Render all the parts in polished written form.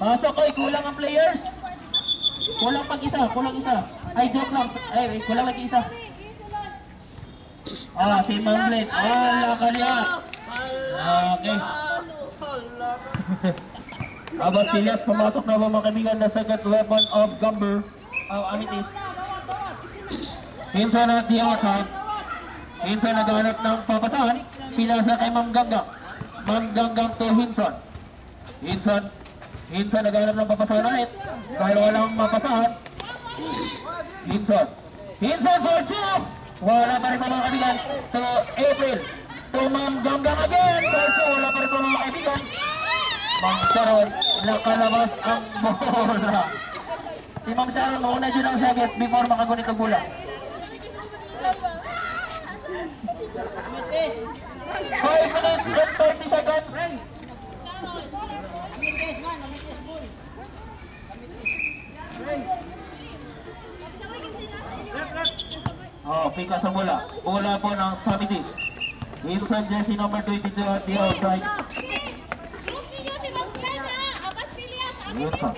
Pasok ko, kulang ang players. Kulang pag isa, kulang isa. Ay, joke lang. Ay, kulang lagi isa. Si Mamblet. Kanya. Okay. Abas Pilias, pumasok na ba mga kaibigan na second weapon of Gumber. Amitis. Hinson at the outside. Hinson naghanap ng papasahan. Pinasa kay Ma'am Ganggang. Ma'am Ganggang to Hinson. Hinson naghanap ng papasahan ulit. Pero walang mapasahan. Hinson for two. Wala pa rin po mga kaibigan. To April. To Ma'am Ganggang again. For two. Wala pa rin po mga kaibigan. Ma'am Sharon, nakalabas ang bola. Si Ma'am Sharon, mauna dyan ang sakit before makagunit ang bola. 5 minutes and 30 seconds. Pika sa bola. Bola po ng Samitis. Wilson jersey number 22 at the outside. Wilson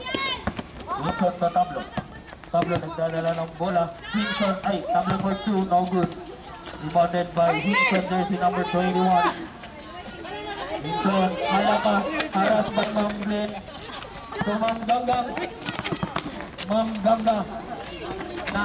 sa tablo. Tablo nagdadala ng bola. Wilson ay tablo for 2, no good. Rebounded by Wilson jersey number 21. Wilson, malaka, haras by Ma'am Glenn. To Ma'am Ganggang. Ma'am Ganggang. Na